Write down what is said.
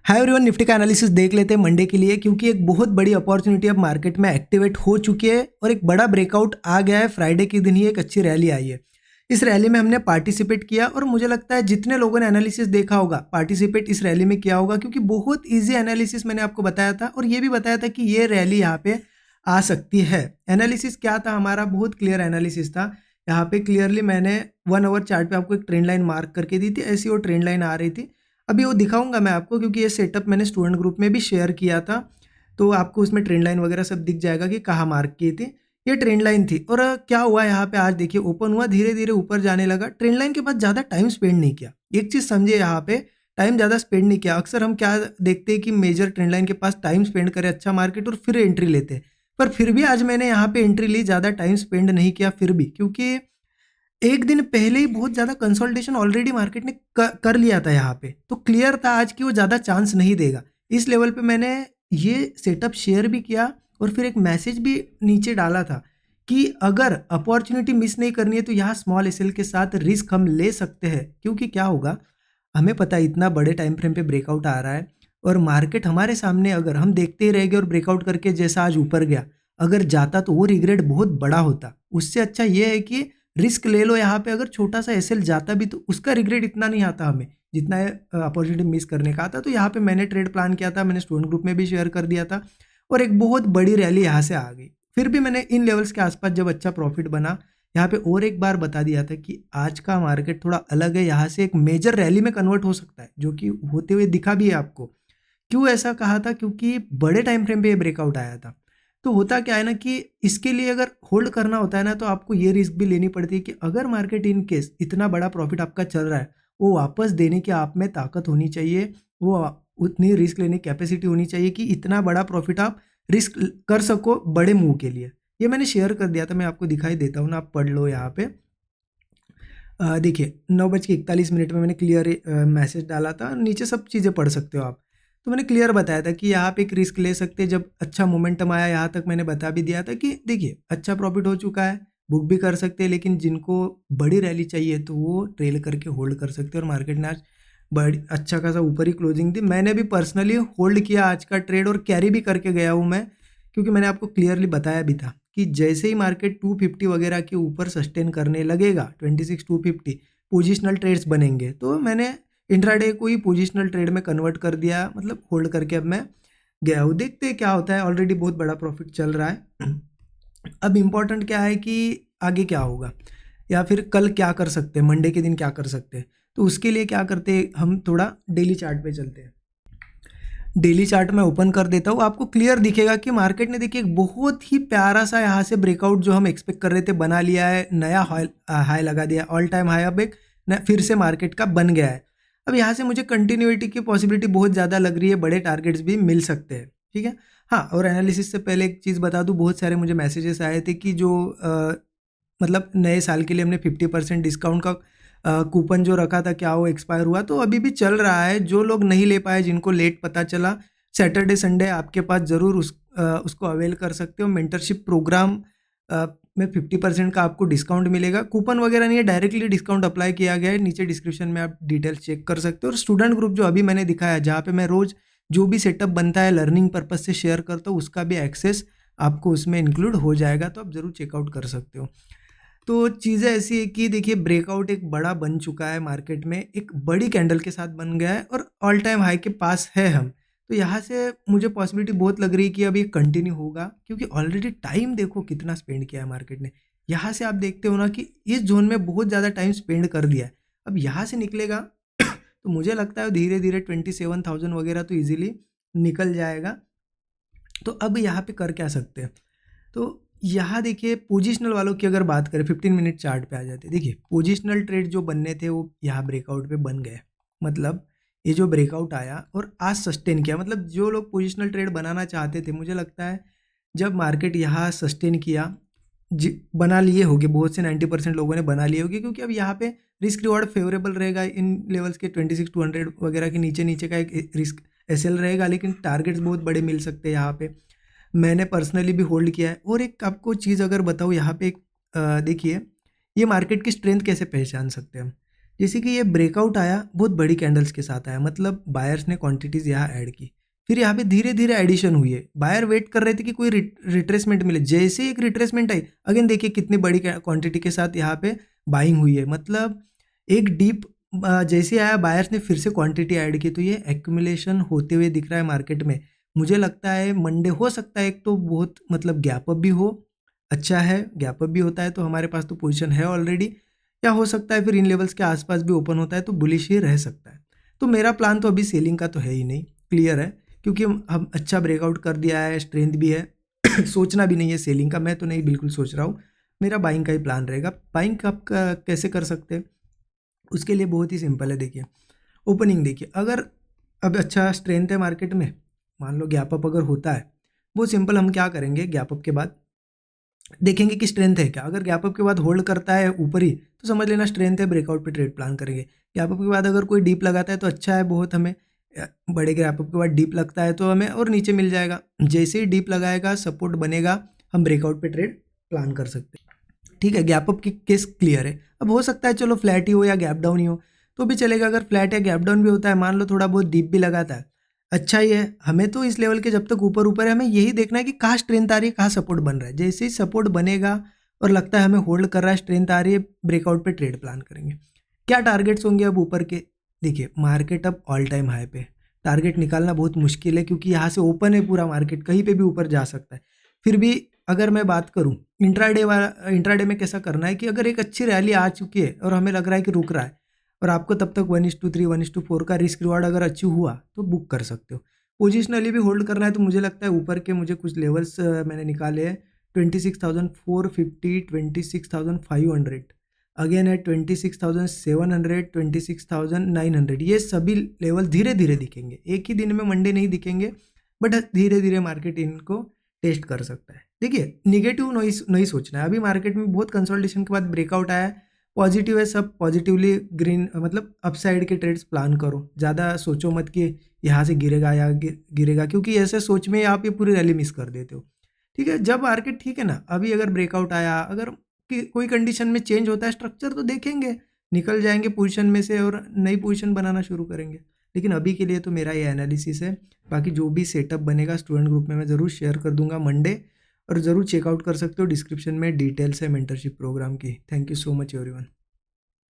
Hi everyone, Nifty का analysis देख लेते हैं मंडे के लिए, क्योंकि एक बहुत बड़ी अपॉर्चुनिटी अब मार्केट में एक्टिवेट हो चुकी है और एक बड़ा ब्रेकआउट आ गया है। फ्राइडे के दिन ही एक अच्छी रैली आई है। इस रैली में हमने पार्टिसिपेट किया और मुझे लगता है जितने लोगों ने एनालिसिस देखा होगा पार्टिसिपेट इस रैली में किया होगा, क्योंकि बहुत ईजी एनालिसिस मैंने आपको बताया था और ये भी बताया था कि ये रैली यहाँ पे आ सकती है। एनालिसिस क्या था हमारा? बहुत क्लियर एनालिसिस था। यहाँ पे क्लियरली मैंने 1 आवर चार्ट पे आपको एक ट्रेंड लाइन मार्क करके दी थी, ऐसी वो ट्रेंड लाइन आ रही थी। अभी वो दिखाऊंगा मैं आपको, क्योंकि ये सेटअप मैंने स्टूडेंट ग्रुप में भी शेयर किया था, तो आपको उसमें ट्रेंड लाइन वगैरह सब दिख जाएगा कि कहाँ मार्क की थी। ये ट्रेंड लाइन थी और क्या हुआ यहाँ पे, आज देखिए ओपन हुआ, धीरे धीरे ऊपर जाने लगा। ट्रेंड लाइन के बाद ज़्यादा टाइम स्पेंड नहीं किया। एक चीज़ समझिए, यहाँ पे टाइम ज़्यादा स्पेंड नहीं किया। अक्सर हम क्या देखते हैं कि मेजर ट्रेंड लाइन के पास टाइम स्पेंड करे अच्छा मार्केट और फिर एंट्री लेते हैं, पर फिर भी आज मैंने यहाँ पे एंट्री ली, ज़्यादा टाइम स्पेंड नहीं किया फिर भी, क्योंकि एक दिन पहले ही बहुत ज़्यादा कंसोलिडेशन ऑलरेडी मार्केट ने कर लिया था यहाँ पे, तो क्लियर था आज कि वो ज़्यादा चांस नहीं देगा। इस लेवल पे मैंने ये सेटअप शेयर भी किया और फिर एक मैसेज भी नीचे डाला था कि अगर अपॉर्चुनिटी मिस नहीं करनी है तो यहाँ स्मॉल एसएल के साथ रिस्क हम ले सकते हैं, क्योंकि क्या होगा हमें पता है इतना बड़े टाइम फ्रेम पे ब्रेकआउट आ रहा है और मार्केट हमारे सामने, अगर हम देखते ही रह गए और ब्रेकआउट करके जैसा आज ऊपर गया, अगर जाता तो वो रिग्रेट बहुत बड़ा होता। उससे अच्छा ये है कि रिस्क ले लो यहाँ पे। अगर छोटा सा एसएल जाता भी तो उसका रिग्रेट इतना नहीं आता हमें जितना अपॉर्चुनिटी मिस करने का आता। तो यहाँ पे मैंने ट्रेड प्लान किया था, मैंने स्टूडेंट ग्रुप में भी शेयर कर दिया था और एक बहुत बड़ी रैली यहाँ से आ गई। फिर भी मैंने इन लेवल्स के आसपास जब अच्छा प्रॉफिट बना, यहाँ पे और एक बार बता दिया था कि आज का मार्केट थोड़ा अलग है, यहाँ से एक मेजर रैली में कन्वर्ट हो सकता है, जो कि होते हुए दिखा भी है आपको। क्यों ऐसा कहा था? क्योंकि बड़े टाइम फ्रेम पे ये ब्रेकआउट आया था। तो होता क्या है ना कि इसके लिए अगर होल्ड करना होता है ना, तो आपको ये रिस्क भी लेनी पड़ती है कि अगर मार्केट इन केस इतना बड़ा प्रॉफिट आपका चल रहा है, वो वापस देने की आप में ताकत होनी चाहिए, वो उतनी रिस्क लेने की कैपेसिटी होनी चाहिए कि इतना बड़ा प्रॉफिट आप रिस्क कर सको बड़े मूव के लिए। ये मैंने शेयर कर दिया था, मैं आपको दिखाई देता हूँ ना, आप पढ़ लो यहाँ पे। देखिए 9:41 में मैंने क्लियर मैसेज डाला था, नीचे सब चीज़ें पढ़ सकते हो आप। तो मैंने क्लियर बताया था कि यहाँ पे एक रिस्क ले सकते हैं जब अच्छा मोमेंटम आया। यहाँ तक मैंने बता भी दिया था कि देखिए अच्छा प्रॉफिट हो चुका है, बुक भी कर सकते हैं, लेकिन जिनको बड़ी रैली चाहिए तो वो ट्रेल करके होल्ड कर सकते हैं। और मार्केट ने आज बड़ी अच्छा खासा ऊपर ही क्लोजिंग दी। मैंने भी पर्सनली होल्ड किया आज का ट्रेड और कैरी भी करके गया हूँ मैं, क्योंकि मैंने आपको क्लियरली बताया भी था कि जैसे ही मार्केट 250 वगैरह के ऊपर सस्टेन करने लगेगा, 26,250 पोजिशनल ट्रेड्स बनेंगे, तो मैंने इंट्राडे को ही पोजिशनल ट्रेड में कन्वर्ट कर दिया, मतलब होल्ड करके अब मैं गया हूँ। देखते हैं क्या होता है, ऑलरेडी बहुत बड़ा प्रॉफिट चल रहा है। अब इम्पोर्टेंट क्या है कि आगे क्या होगा या फिर कल क्या कर सकते हैं, मंडे के दिन क्या कर सकते हैं। तो उसके लिए क्या करते हैं, हम थोड़ा डेली चार्ट पे चलते हैं। डेली चार्ट में ओपन कर देता हूँ, आपको क्लियर दिखेगा कि मार्केट ने देखिए एक बहुत ही प्यारा सा यहाँ से ब्रेकआउट जो हम एक्सपेक्ट कर रहे थे बना लिया है, नया हाई लगा दिया, ऑल टाइम हाई अब एक फिर से मार्केट का बन गया है। अब यहाँ से मुझे कंटिन्यूटी की पॉसिबिलिटी बहुत ज़्यादा लग रही है, बड़े टारगेट्स भी मिल सकते हैं, ठीक है। हाँ, और एनालिसिस से पहले एक चीज़ बता दूँ, बहुत सारे मुझे मैसेजेस आए थे कि जो मतलब नए साल के लिए हमने 50% डिस्काउंट का कूपन जो रखा था, क्या वो एक्सपायर हुआ? तो अभी भी चल रहा है। जो लोग नहीं ले पाए, जिनको लेट पता चला, सैटरडे संडे आपके पास ज़रूर उसको अवेल कर सकते हो। मेंटरशिप प्रोग्राम में 50% का आपको डिस्काउंट मिलेगा। कूपन वगैरह नहीं है, डायरेक्टली डिस्काउंट अप्लाई किया गया है। नीचे डिस्क्रिप्शन में आप डिटेल्स चेक कर सकते हो। और स्टूडेंट ग्रुप जो अभी मैंने दिखाया, जहाँ पे मैं रोज़ जो भी सेटअप बनता है लर्निंग पर्पज से शेयर करता हूँ, उसका भी एक्सेस आपको उसमें इंक्लूड हो जाएगा, तो आप ज़रूर चेकआउट कर सकते हो। तो चीज़ें ऐसी है कि देखिए ब्रेकआउट एक बड़ा बन चुका है मार्केट में, एक बड़ी कैंडल के साथ बन गया है और ऑल टाइम हाई के पास है हम। तो यहाँ से मुझे पॉसिबिलिटी बहुत लग रही है कि अब ये कंटिन्यू होगा, क्योंकि ऑलरेडी टाइम देखो कितना स्पेंड किया है मार्केट ने। यहाँ से आप देखते हो ना कि इस जोन में बहुत ज़्यादा टाइम स्पेंड कर दिया है। अब यहाँ से निकलेगा तो मुझे लगता है धीरे धीरे 27,000 वगैरह तो ईजिली निकल जाएगा। तो अब यहाँ पे कर क्या सकते हैं, तो यहाँ देखिए पोजिशनल वालों की अगर बात करें, 15 मिनट चार्ट पे आ जाते हैं। देखिए पोजिशनल ट्रेड जो बनने थे वो यहाँ ब्रेकआउट पे बन गए। मतलब ये जो ब्रेकआउट आया और आज सस्टेन किया, मतलब जो लोग पोजिशनल ट्रेड बनाना चाहते थे, मुझे लगता है जब मार्केट यहाँ सस्टेन किया, बना लिए होगे बहुत से, 90% लोगों ने बना लिए होगे, क्योंकि अब यहाँ पे रिस्क रिवॉर्ड फेवरेबल रहेगा। इन लेवल्स के 26,200 वगैरह के नीचे नीचे का एक रिस्क एसएल रहेगा, लेकिन टारगेट्स बहुत बड़े मिल सकते हैं यहाँ पे। मैंने पर्सनली भी होल्ड किया है। और एक आपको चीज़ अगर बताऊँ यहाँ पे, देखिए ये मार्केट की स्ट्रेंथ कैसे पहचान सकते हैं हम। जैसे कि ये ब्रेकआउट आया, बहुत बड़ी कैंडल्स के साथ आया, मतलब बायर्स ने क्वांटिटीज़ यहाँ ऐड की, फिर यहाँ पे धीरे धीरे एडिशन हुई है। बायर वेट कर रहे थे कि कोई रिट्रेसमेंट मिले, जैसे ही एक रिट्रेसमेंट आई, अगेन देखिए कितनी बड़ी क्वांटिटी के साथ यहाँ पे बाइंग हुई है। मतलब एक डीप जैसे आया, बायर्स ने फिर से क्वांटिटी ऐड की, तो ये एक्यूमुलेशन होते हुए दिख रहा है मार्केट में। मुझे लगता है मंडे हो सकता है एक तो बहुत मतलब गैप अप भी हो, अच्छा है, गैप अप भी होता है तो हमारे पास तो पोजीशन है ऑलरेडी, या हो सकता है फिर इन लेवल्स के आसपास भी ओपन होता है तो बुलिश ही रह सकता है। तो मेरा प्लान तो अभी सेलिंग का तो है ही नहीं, क्लियर है, क्योंकि हम अच्छा ब्रेकआउट कर दिया है, स्ट्रेंथ भी है। सोचना भी नहीं है सेलिंग का, मैं तो नहीं बिल्कुल सोच रहा हूँ, मेरा बाइंग का ही प्लान रहेगा। बाइंग कब कैसे कर सकते हैं, उसके लिए बहुत ही सिंपल है। देखिए ओपनिंग देखिए, अगर अब अच्छा स्ट्रेंथ है मार्केट में, मान लो गैप अप अगर होता है, वो सिंपल हम क्या करेंगे, गैप अप के बाद देखेंगे कि स्ट्रेंथ है क्या। अगर गैप अप के बाद होल्ड करता है ऊपर ही, तो समझ लेना स्ट्रेंथ है, ब्रेकआउट पे ट्रेड प्लान करेंगे। गैप अप के बाद अगर कोई डीप लगाता है तो अच्छा है बहुत, हमें बड़े गैप अप के बाद डीप लगता है तो हमें और नीचे मिल जाएगा। जैसे ही डीप लगाएगा, सपोर्ट बनेगा, हम ब्रेकआउट पे ट्रेड प्लान कर सकते हैं। ठीक है, गैप अप की केस क्लियर है। अब हो सकता है चलो फ्लैट ही हो या गैप डाउन ही हो तो भी चलेगा। अगर फ्लैट या गैप डाउन भी होता है, मान लो थोड़ा बहुत डीप भी लगाता है, अच्छा ही है। हमें तो इस लेवल के जब तक ऊपर ऊपर है, हमें यही देखना है कि कहाँ स्ट्रेंथ आ रही है, कहाँ सपोर्ट बन रहा है। जैसे ही सपोर्ट बनेगा और लगता है हमें होल्ड कर रहा है, स्ट्रेंथ आ रही है, ब्रेकआउट पे ट्रेड प्लान करेंगे। क्या टारगेट्स होंगे अब ऊपर के, देखिए मार्केट अब ऑल टाइम हाई पे, टारगेट निकालना बहुत मुश्किल है क्योंकि यहाँ से ओपन है पूरा मार्केट, कहीं पे भी ऊपर जा सकता है। फिर भी अगर मैं बात करूँ इंट्राडे में कैसा करना है कि अगर एक अच्छी रैली आ चुकी है और हमें लग रहा है कि रुक रहा है और आपको तब तक 1:3 1:4 का रिस्क रिवार्ड अगर अचीव हुआ तो बुक कर सकते हो। पोजिशनली भी होल्ड करना है तो मुझे लगता है ऊपर के मुझे कुछ लेवल्स मैंने निकाले हैं, 26,450, 26,500, अगेन है 26,700, 26,900। ये सभी लेवल धीरे धीरे दिखेंगे, एक ही दिन में मंडे नहीं दिखेंगे, बट धीरे धीरे मार्केट इनको टेस्ट कर सकता है। देखिए निगेटिव नहीं नहीं सोचना है, अभी मार्केट में बहुत कंसोलिडेशन के बाद ब्रेकआउट आया है, पॉजिटिव है, सब पॉजिटिवली ग्रीन मतलब अपसाइड के ट्रेड्स प्लान करो। ज़्यादा सोचो मत कि यहाँ से गिरेगा या गिरेगा, क्योंकि ऐसे सोच में आप ये पूरी रैली मिस कर देते हो। ठीक है, जब मार्केट ठीक है ना, अभी अगर ब्रेकआउट आया, अगर कोई कंडीशन में चेंज होता है स्ट्रक्चर तो देखेंगे, निकल जाएंगे पोजीशन में से और नई पोजीशन बनाना शुरू करेंगे। लेकिन अभी के लिए तो मेरा ये एनालिसिस है। बाकी जो भी सेटअप बनेगा स्टूडेंट ग्रुप में मैं ज़रूर शेयर कर दूंगा मंडे, और ज़रूर चेकआउट कर सकते हो, डिस्क्रिप्शन में डिटेल्स है मेंटरशिप प्रोग्राम की। Thank you so much everyone.